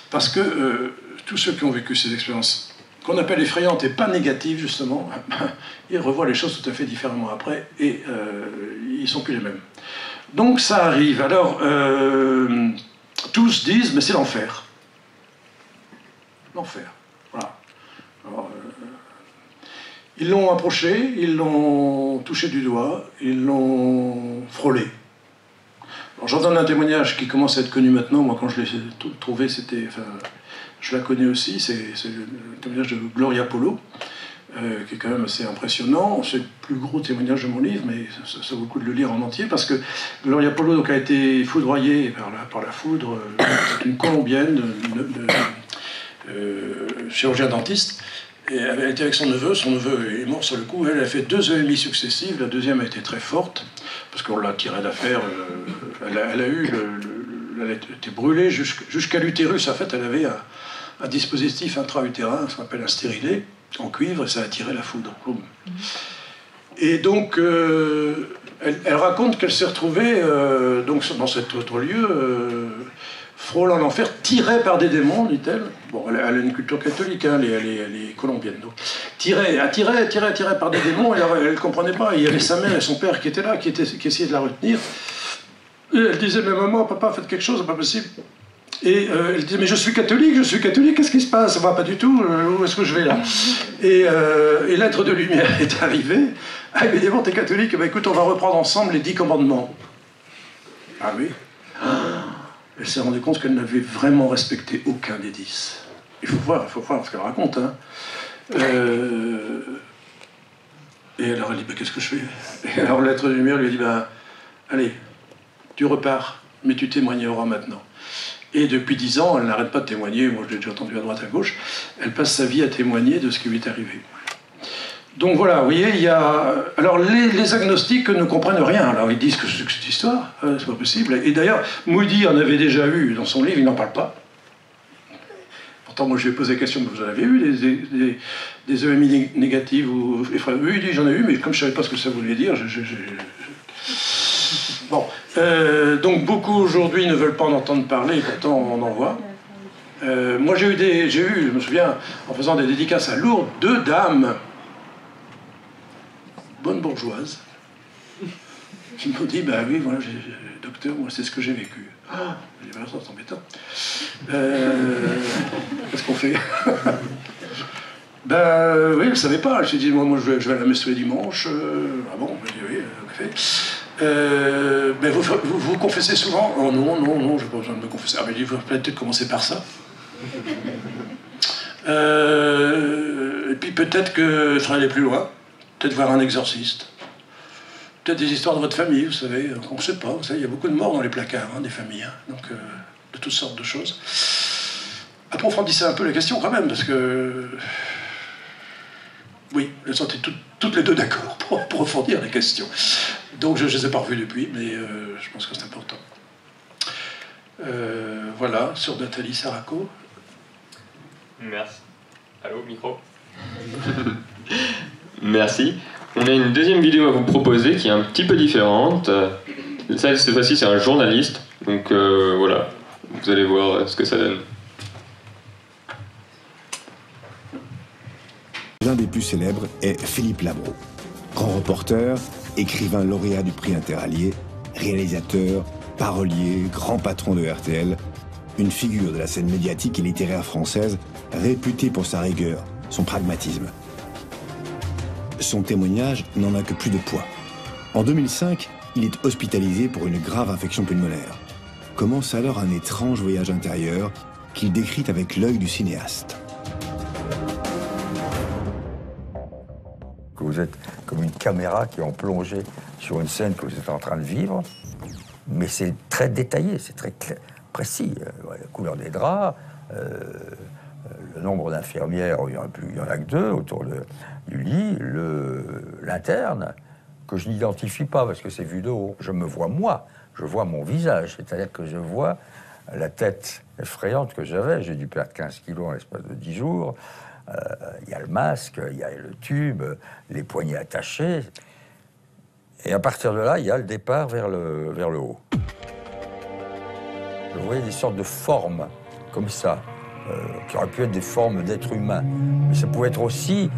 parce que tous ceux qui ont vécu ces expériences qu'on appelle effrayantes et pas négatives justement, ils revoient les choses tout à fait différemment après et ils ne sont plus les mêmes. Donc ça arrive. Alors, tous disent, mais c'est l'enfer. L'enfer. Voilà. Alors, ils l'ont approché, ils l'ont touché du doigt, ils l'ont frôlé. Alors, j'en donne un témoignage qui commence à être connu maintenant. Moi, quand je l'ai trouvé, c'était... Enfin, je la connais aussi, c'est le témoignage de Gloria Polo, qui est quand même assez impressionnant. C'est le plus gros témoignage de mon livre, mais ça vaut le coup de le lire en entier, parce que Gloria Polo donc, a été foudroyée par la foudre. C'est une Colombienne, chirurgien dentiste, et elle était avec son neveu est mort sur le coup. Elle a fait 2 EMI successives, la deuxième a été très forte, parce qu'on l'a tirée d'affaire, elle a été brûlée jusqu'à l'utérus. En fait, elle avait un dispositif intra-utérin, ce qu'on appelle un stérilet, en cuivre, et ça a attiré la foudre. Et donc, elle raconte qu'elle s'est retrouvée donc, dans cet autre lieu, frôlant l'enfer, tirée par des démons, dit-elle. Bon, elle a une culture catholique, hein, elle est colombienne. Donc. Tirée par des démons, et elle ne comprenait pas. Il y avait sa mère et son père qui étaient là, qui essayaient de la retenir. Et elle disait, mais maman, papa, faites quelque chose, c'est pas possible. Et elle disait, mais je suis catholique, qu'est-ce qui se passe? Ça va pas du tout, où est-ce que je vais là? Et l'être de lumière est arrivé. Ah, évidemment, t'es catholique, bah écoute, on va reprendre ensemble les 10 commandements. Ah oui? Elle s'est rendue compte qu'elle n'avait vraiment respecté aucun des 10. Il faut voir ce qu'elle raconte. Hein. Et alors elle dit, bah, qu'est-ce que je fais? Et alors l'être de lumière lui a dit, bah, allez, tu repars, mais tu témoigneras maintenant. Et depuis 10 ans, elle n'arrête pas de témoigner, moi je l'ai déjà entendu à droite à gauche, elle passe sa vie à témoigner de ce qui lui est arrivé. Donc voilà, vous voyez, il y a... Alors les agnostiques ne comprennent rien, alors ils disent que c'est cette histoire, c'est pas possible. Et d'ailleurs, Moody en avait déjà eu dans son livre, il n'en parle pas. Pourtant, moi je lui ai posé la question, vous en avez eu des EMI négatives ou... Oui, il dit, j'en ai eu, mais comme je ne savais pas ce que ça voulait dire, Bon, donc beaucoup aujourd'hui ne veulent pas en entendre parler, et pourtant on en voit. Moi j'ai eu, je me souviens, en faisant des dédicaces à Lourdes, 2 dames, bonnes bourgeoises, qui m'ont dit, bah oui, voilà, docteur, moi c'est ce que j'ai vécu. Ah, j'ai dit, bah, ça c'est embêtant. Qu'est-ce qu'on fait? Ben oui, elle ne savait pas. J'ai dit, moi je vais à la messe tous les dimanches. Ah bon, oui, en effet. Ben vous confessez souvent? Oh non, j'ai pas besoin de me confesser. Ah mais il faut peut-être commencer par ça. Et puis peut-être que ça aller plus loin. Peut-être voir un exorciste. Peut-être des histoires de votre famille, vous savez. On ne sait pas, vous savez, il y a beaucoup de morts dans les placards, hein, des familles. Hein, donc de toutes sortes de choses. Approfondissez un peu la question quand même, parce que... Oui, elles sont toutes les deux d'accord pour approfondir la question. Donc je ne les ai pas revues depuis, mais je pense que c'est important. Voilà, sur Nathalie Saraco. Merci. Allô, micro. Merci. On a une deuxième vidéo à vous proposer qui est un petit peu différente. Cette fois-ci, c'est un journaliste. Donc voilà, vous allez voir ce que ça donne. L'un des plus célèbres est Philippe Labro. Grand reporter, écrivain lauréat du prix Interallié, réalisateur, parolier, grand patron de RTL, une figure de la scène médiatique et littéraire française réputée pour sa rigueur, son pragmatisme. Son témoignage n'en a que plus de poids. En 2005, il est hospitalisé pour une grave infection pulmonaire. Commence alors un étrange voyage intérieur qu'il décrit avec l'œil du cinéaste. Que vous êtes comme une caméra qui est en plongée sur une scène que vous êtes en train de vivre, mais c'est très détaillé, c'est très précis. La couleur des draps, le nombre d'infirmières, il y en a que 2 autour du lit, l'interne, que je n'identifie pas parce que c'est vu de haut. Je me vois moi, je vois mon visage, c'est-à-dire que je vois la tête effrayante que j'avais. J'ai dû perdre 15 kilos en l'espace de 10 jours. Il y a le masque, il y a le tube, les poignets attachés. Et à partir de là, il y a le départ vers le haut. Je voyais des sortes de formes comme ça, qui auraient pu être des formes d'êtres humains. Mais ça pouvait être aussi,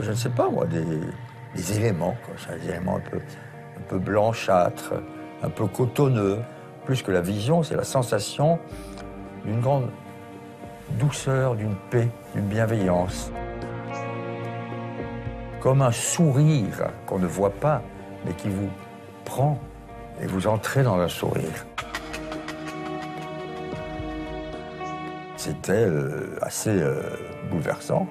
je ne sais pas moi, des éléments, quoi. Des éléments un peu blanchâtres, un peu cotonneux. Plus que la vision, c'est la sensation d'une grande douceur, d'une paix, d'une bienveillance. Comme un sourire qu'on ne voit pas, mais qui vous prend et vous entrez dans un sourire. C'était assez bouleversant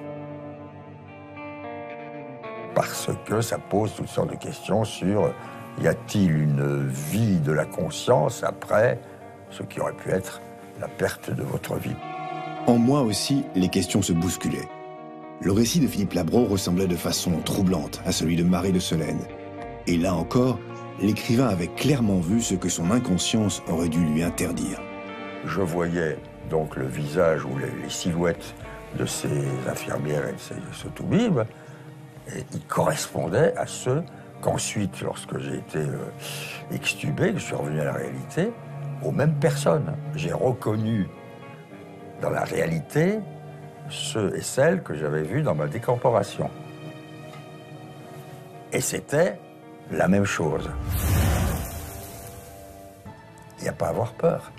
parce que ça pose toutes sortes de questions sur y a-t-il une vie de la conscience après ce qui aurait pu être la perte de votre vie. En moi aussi, les questions se bousculaient. Le récit de Philippe Labro ressemblait de façon troublante à celui de Marie de Solesmes. Et là encore, l'écrivain avait clairement vu ce que son inconscience aurait dû lui interdire. Je voyais donc le visage ou les silhouettes de ces infirmières et de ce toubib, et ils correspondaient à ceux qu'ensuite, lorsque j'ai été extubé, que je suis revenu à la réalité, aux mêmes personnes. J'ai reconnu dans la réalité ceux et celles que j'avais vus dans ma décorporation. Et c'était la même chose. Il n'y a pas à avoir peur.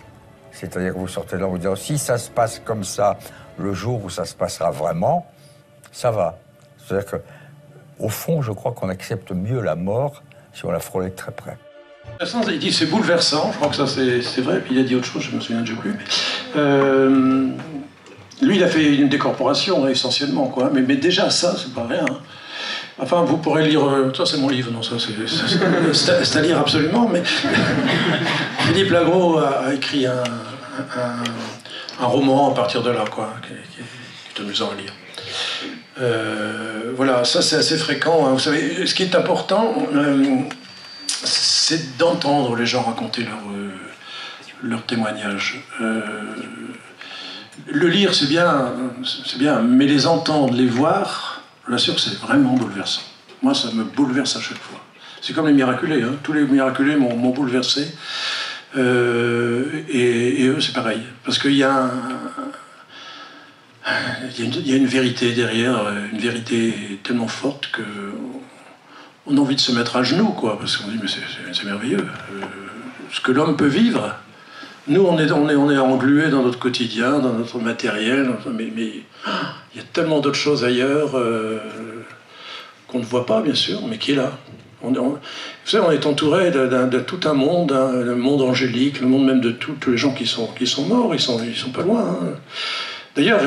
C'est-à-dire que vous sortez là en vous disant, si ça se passe comme ça, le jour où ça se passera vraiment, ça va. C'est-à-dire que, au fond, je crois qu'on accepte mieux la mort si on la frôlait de très près. Il dit c'est bouleversant, je crois que ça c'est vrai, puis il a dit autre chose, je me souviens déjà plus. Lui, il a fait une décorporation, essentiellement, quoi. Mais déjà, ça, c'est pas rien. Hein. Enfin, vous pourrez lire... ça, c'est mon livre, non, ça, c'est à lire absolument, mais... Philippe Labro a écrit un roman à partir de là, quoi, qui est amusant à lire. Voilà, ça, c'est assez fréquent. Hein. Vous savez, ce qui est important, c'est d'entendre les gens raconter leur témoignage. Le lire, c'est bien, mais les entendre, les voir, je vous assure que c'est vraiment bouleversant. Moi, ça me bouleverse à chaque fois. C'est comme les miraculés, hein. Tous les miraculés m'ont bouleversé. Et eux, c'est pareil. Parce qu'il y a une vérité derrière, une vérité tellement forte qu'on a envie de se mettre à genoux, quoi, parce qu'on dit, mais c'est merveilleux. Ce que l'homme peut vivre, nous, on est englués dans notre quotidien, dans notre matériel, mais il y a tellement d'autres choses ailleurs qu'on ne voit pas, bien sûr, mais qui est là. Vous savez, on est entouré de tout un monde, hein, le monde angélique, le monde même de tous les gens qui sont morts, ils sont pas loin. Hein. D'ailleurs,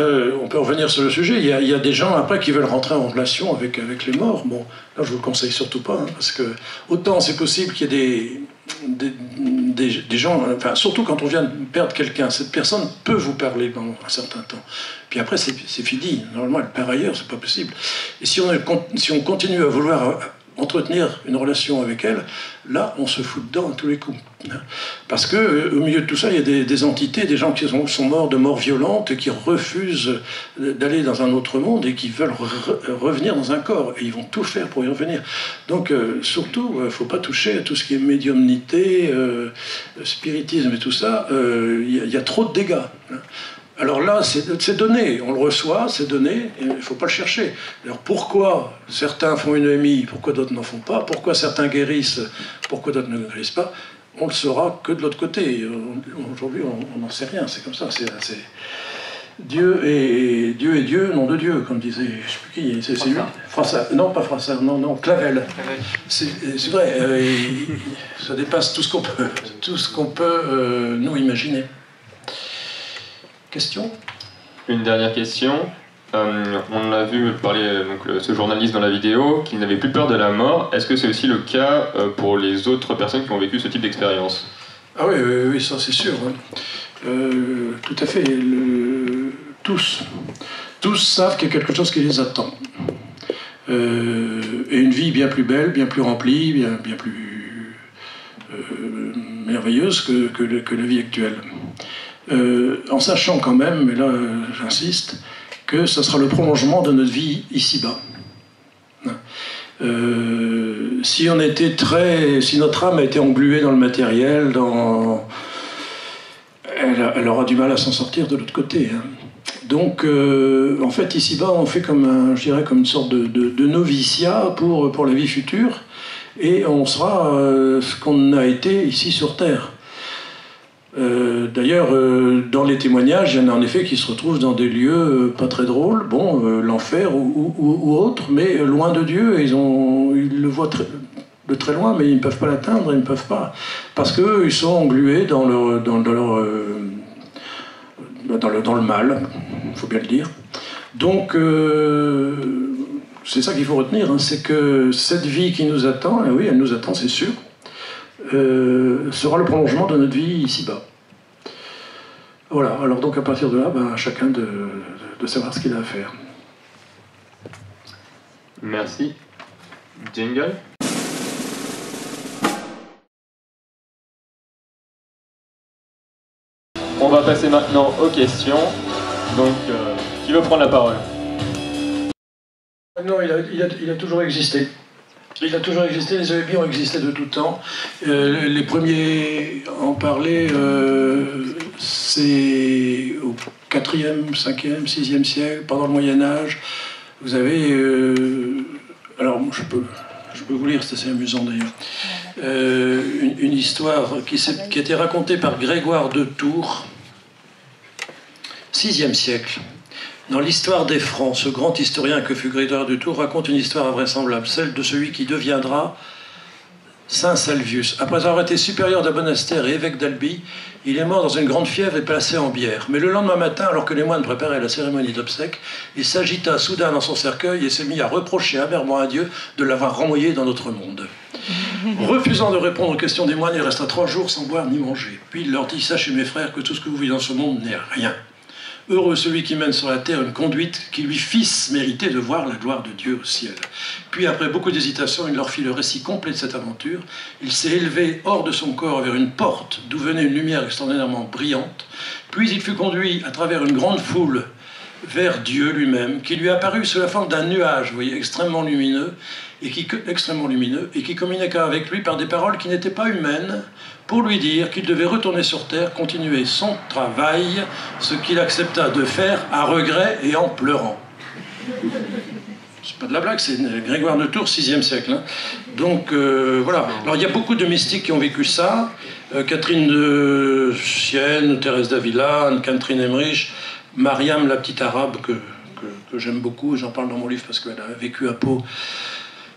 on peut revenir sur le sujet, il y a des gens après qui veulent rentrer en relation avec les morts. Bon, là, je vous le conseille surtout pas, hein, parce que autant c'est possible qu'il y ait des gens, enfin, surtout quand on vient de perdre quelqu'un, cette personne peut vous parler pendant un certain temps. Puis après, c'est fini. Normalement, elle part ailleurs, c'est pas possible. Et si on continue à vouloir entretenir une relation avec elle, là, on se fout dedans à tous les coups. Parce que au milieu de tout ça, il y a des entités, des gens qui sont morts de mort violente, qui refusent d'aller dans un autre monde et qui veulent revenir dans un corps. Et ils vont tout faire pour y revenir. Donc, surtout, il ne faut pas toucher à tout ce qui est médiumnité, spiritisme et tout ça. Il y a trop de dégâts. Alors là, c'est donné, on le reçoit, c'est donné, il ne faut pas le chercher. Alors pourquoi certains font une EMI, pourquoi d'autres n'en font pas, pourquoi certains guérissent, pourquoi d'autres ne guérissent pas, on ne le saura que de l'autre côté. Aujourd'hui, on n'en sait rien, c'est comme ça. Dieu est Dieu, nom de Dieu, comme disait, je ne sais plus qui, c'est lui. Froissart. Non, pas Froissart, non, Clavel. C'est vrai, ça dépasse tout ce qu'on peut nous imaginer. Question ? Une dernière question. On a vu parler ce journaliste dans la vidéo qui n'avait plus peur de la mort. Est-ce que c'est aussi le cas pour les autres personnes qui ont vécu ce type d'expérience ? Ah oui, ça c'est sûr. Hein. Tout à fait. Tous savent qu'il y a quelque chose qui les attend. Et une vie bien plus belle, bien plus remplie, bien plus merveilleuse que la vie actuelle. En sachant quand même, et là j'insiste, que ça sera le prolongement de notre vie ici-bas. Si notre âme a été engluée dans le matériel, elle aura du mal à s'en sortir de l'autre côté. Hein. Donc, en fait, ici-bas, on fait comme une sorte de noviciat pour la vie future, et on sera ce qu'on a été ici sur Terre. D'ailleurs, dans les témoignages, il y en a en effet qui se retrouvent dans des lieux pas très drôles, l'enfer ou autre, mais loin de Dieu, ils le voient de très loin, mais ils ne peuvent pas l'atteindre, ils ne peuvent pas, parce qu'ils sont englués dans le mal, il faut bien le dire. Donc, c'est ça qu'il faut retenir, hein, c'est que cette vie qui nous attend, et oui, elle nous attend, c'est sûr, sera le prolongement de notre vie ici-bas. Voilà, alors donc à partir de là, à chacun de savoir ce qu'il a à faire. Merci. Jingle. On va passer maintenant aux questions. Donc, qui veut prendre la parole ? Non, il a toujours existé. Il a toujours existé, les EMI ont existé de tout temps. Les premiers à en parler, c'est au 4e, 5e, 6e siècle, pendant le Moyen-Âge. Vous avez... alors, je peux vous lire, c'est assez amusant d'ailleurs. Une histoire qui a été racontée par Grégoire de Tours, 6e siècle. Dans l'histoire des Francs, ce grand historien que fut Grégoire de Tours raconte une histoire invraisemblable, celle de celui qui deviendra Saint Salvius. Après avoir été supérieur de Monastère et évêque d'Albi, il est mort dans une grande fièvre et placé en bière. Mais le lendemain matin, alors que les moines préparaient la cérémonie d'obsèques, il s'agita soudain dans son cercueil et s'est mis à reprocher amèrement à Dieu de l'avoir renvoyé dans notre monde. Refusant de répondre aux questions des moines, il resta 3 jours sans boire ni manger. Puis il leur dit « Sachez mes frères que tout ce que vous vivez dans ce monde n'est rien. Heureux celui qui mène sur la terre une conduite qui lui fisse mériter de voir la gloire de Dieu au ciel. » Puis après beaucoup d'hésitation, il leur fit le récit complet de cette aventure. Il s'est élevé hors de son corps vers une porte d'où venait une lumière extraordinairement brillante. Puis il fut conduit à travers une grande foule vers Dieu lui-même, qui lui apparut sous la forme d'un nuage, vous voyez, extrêmement lumineux, et qui communiqua avec lui par des paroles qui n'étaient pas humaines, pour lui dire qu'il devait retourner sur terre, continuer son travail, ce qu'il accepta de faire à regret et en pleurant. C'est pas de la blague, c'est Grégoire de Tours, 6e siècle. Hein. Donc voilà. Alors il y a beaucoup de mystiques qui ont vécu ça. Catherine de Sienne, Thérèse d'Avila, Anne-Catherine Emmerich, Mariam, la petite arabe, que j'aime beaucoup, j'en parle dans mon livre parce qu'elle a vécu à Pau.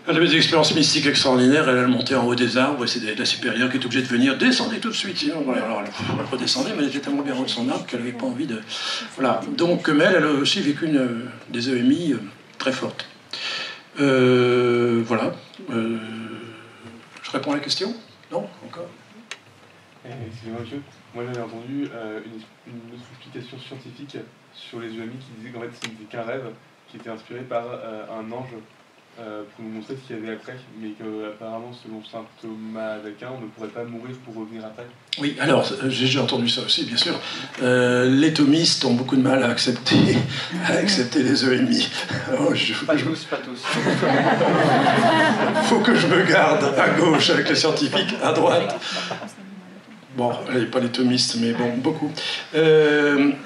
Elle avait des expériences mystiques extraordinaires, elle montait en haut des arbres, et c'est la supérieure qui est obligée de venir, descendez tout de suite, sinon, voilà, alors elle redescendait, mais elle était tellement bien en haut de son arbre qu'elle n'avait pas envie de... Voilà, donc, mais elle a aussi vécu des EMI très fortes. Voilà. Je réponds à la question ? Non ? Encore ? Excusez-moi monsieur, moi j'avais entendu une autre explication scientifique sur les EMI qui disait qu'en fait ce n'était qu'un rêve qui était inspiré par un ange pour nous montrer ce qu'il y avait après, mais qu'apparemment, selon saint Thomas d'Aquin, on ne pourrait pas mourir pour revenir après. Oui, alors, j'ai déjà entendu ça aussi, bien sûr. Les thomistes ont beaucoup de mal à accepter les EMI. Alors, pas tous. Faut que je me garde à gauche avec les scientifiques, à droite. Bon, pas les thomistes, mais bon, beaucoup.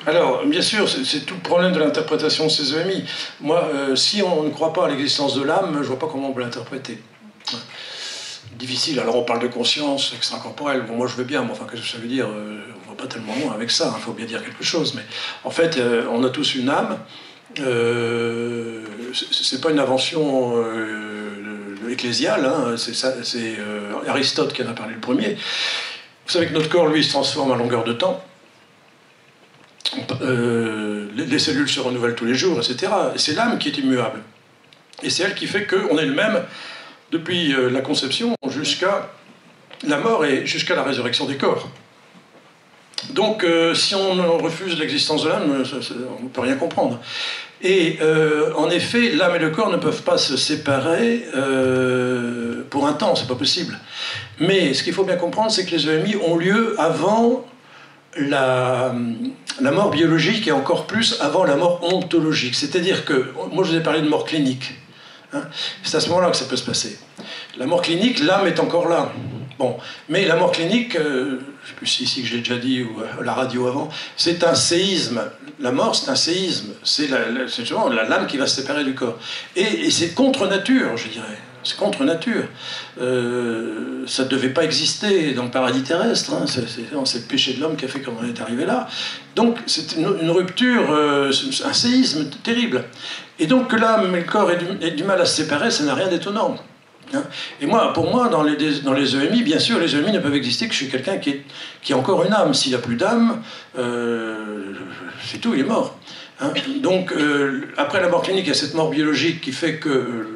Alors, bien sûr, c'est tout le problème de l'interprétation de ces EMI. Moi, si on ne croit pas à l'existence de l'âme, je vois pas comment on peut l'interpréter. Difficile, alors on parle de conscience extracorporelle. Bon, moi je veux bien, mais enfin, qu'est-ce que ça veut dire? On va pas tellement loin avec ça, il faut bien dire quelque chose. Mais en fait, on a tous une âme. C'est pas une invention ecclésiale, hein, c'est Aristote qui en a parlé le premier. Vous savez que notre corps, lui, se transforme à longueur de temps. Les cellules se renouvellent tous les jours, etc. Et c'est l'âme qui est immuable. Et c'est elle qui fait qu'on est le même depuis la conception jusqu'à la mort et jusqu'à la résurrection des corps. Donc, si on refuse l'existence de l'âme, on ne peut rien comprendre. Et en effet, l'âme et le corps ne peuvent pas se séparer pour un temps, c'est pas possible. Mais ce qu'il faut bien comprendre, c'est que les EMI ont lieu avant la mort biologique et encore plus avant la mort ontologique. C'est-à-dire que, moi je vous ai parlé de mort clinique. Hein, c'est à ce moment-là que ça peut se passer. La mort clinique, l'âme est encore là. Bon, mais la mort clinique, je ne sais plus si ici que je l'ai déjà dit ou à la radio avant, c'est un séisme. La mort, c'est un séisme. C'est justement l'âme qui va se séparer du corps. Et c'est contre nature, je dirais. C'est contre nature. Ça ne devait pas exister dans le paradis terrestre. Hein. C'est le péché de l'homme qui a fait qu'on en est arrivé là. Donc c'est une rupture, un séisme terrible. Et donc que l'âme et le corps aient du mal à se séparer, ça n'a rien d'étonnant. Hein. Et pour moi, dans les EMI, bien sûr, les EMI ne peuvent exister que chez quelqu'un qui a encore une âme. S'il n'a plus d'âme, c'est tout, il est mort. Hein. Donc, après la mort clinique, il y a cette mort biologique qui fait que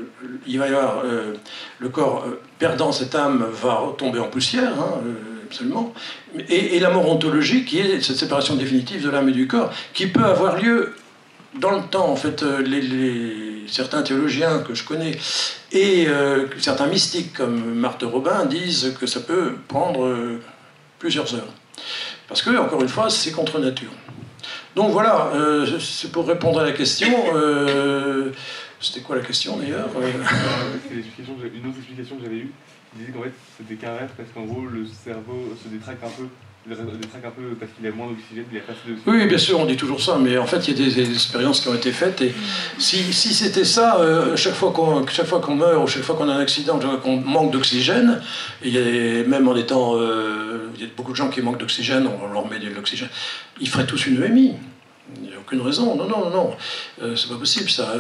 il va y avoir le corps perdant cette âme va tomber en poussière, hein, absolument. Et la mort ontologique, qui est cette séparation définitive de l'âme et du corps, qui peut avoir lieu dans le temps. En fait, certains théologiens que je connais et certains mystiques comme Marthe Robin disent que ça peut prendre plusieurs heures. Parce que, encore une fois, c'est contre nature. Donc voilà, c'est pour répondre à la question. C'était quoi la question d'ailleurs? C'est une autre explication que j'avais eue. Il disait qu'en fait c'était qu'un rêve parce qu'en gros le cerveau se détraque un peu. Parce qu'il a moins d'oxygène, il a pas assez d'oxygène. Oui, bien sûr, on dit toujours ça, mais en fait, il y a des expériences qui ont été faites, et si c'était ça, chaque fois qu'on meurt, ou chaque fois qu'on a un accident, qu'on manque d'oxygène, même en étant... il y a beaucoup de gens qui manquent d'oxygène, on leur met de l'oxygène, ils feraient tous une EMI. Il n'y a aucune raison, non, c'est pas possible ça.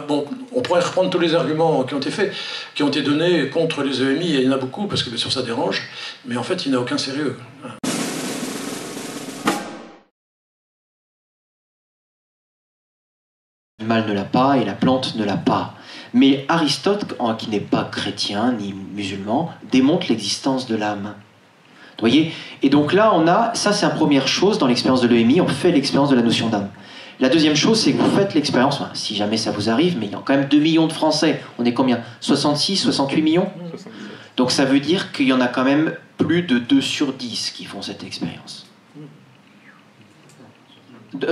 Bon, on pourrait reprendre tous les arguments qui ont été faits, qui ont été donnés contre les EMI, et il y en a beaucoup, parce que bien sûr ça dérange, mais en fait il n'y a aucun sérieux. L'animal ne l'a pas et la plante ne l'a pas. Mais Aristote, qui n'est pas chrétien ni musulman, démontre l'existence de l'âme. Vous voyez? Et donc là, ça c'est la première chose dans l'expérience de l'EMI, on fait l'expérience de la notion d'âme. La deuxième chose, c'est que vous faites l'expérience, si jamais ça vous arrive, mais il y a quand même 2 millions de Français. On est combien? 66, 68 millions? 77. Donc ça veut dire qu'il y en a quand même plus de 2 sur 10 qui font cette expérience.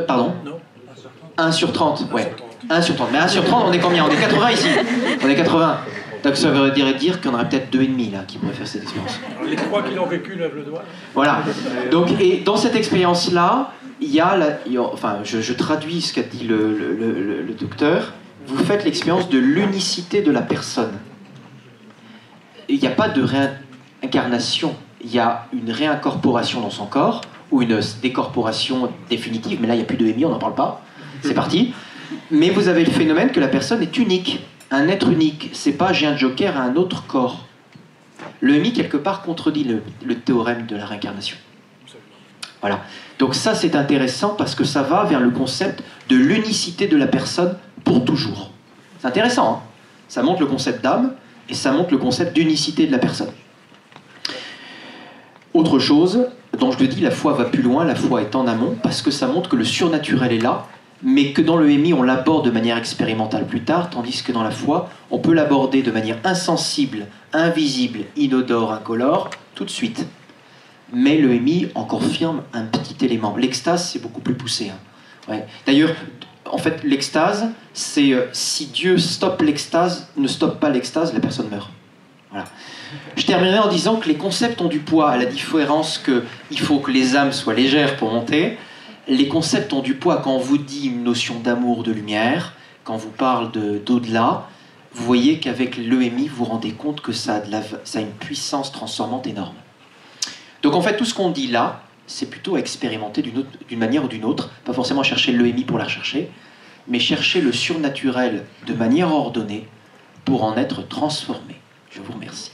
Pardon? 1 sur 30, ouais. 1 sur 30. Mais 1 sur 30, on est combien? On est 80 ici. On est 80. Donc ça veut dire qu'il y en aurait peut-être 2,5 là qui pourraient faire cette expérience. Les 3 qui l'ont vécu lèvent le doigt. Voilà. Donc, et dans cette expérience-là, il y a je traduis ce qu'a dit le docteur. Vous faites l'expérience de l'unicité de la personne. Il n'y a pas de réincarnation. Il y a une réincorporation dans son corps ou une décorporation définitive. Mais là, il n'y a plus de EMI, on n'en parle pas. C'est parti. Mais vous avez le phénomène que la personne est unique. Un être unique, c'est pas j'ai un joker à un autre corps. Le EMI, quelque part, contredit le théorème de la réincarnation. Voilà. Donc ça, c'est intéressant parce que ça va vers le concept de l'unicité de la personne pour toujours. C'est intéressant, hein? Ça montre le concept d'âme et ça montre le concept d'unicité de la personne. Autre chose, dont je te dis, la foi va plus loin, la foi est en amont, parce que ça montre que le surnaturel est là, mais que dans l'EMI, on l'aborde de manière expérimentale plus tard, tandis que dans la foi, on peut l'aborder de manière insensible, invisible, inodore, incolore, tout de suite. Mais l'EMI en confirme un petit élément. L'extase, c'est beaucoup plus poussé. Hein. Ouais. D'ailleurs, en fait, l'extase, c'est si Dieu stoppe l'extase, ne stoppe pas l'extase, la personne meurt. Voilà. Je terminerai en disant que les concepts ont du poids, à la différence qu'il faut que les âmes soient légères pour monter. Les concepts ont du poids quand on vous dit une notion d'amour, de lumière, quand on vous parle d'au-delà. Vous voyez qu'avec l'EMI, vous vous rendez compte que ça a une puissance transformante énorme. Donc en fait, tout ce qu'on dit là, c'est plutôt à expérimenter d'une manière ou d'une autre, pas forcément chercher l'EMI pour la rechercher, mais chercher le surnaturel de manière ordonnée pour en être transformé. Je vous remercie.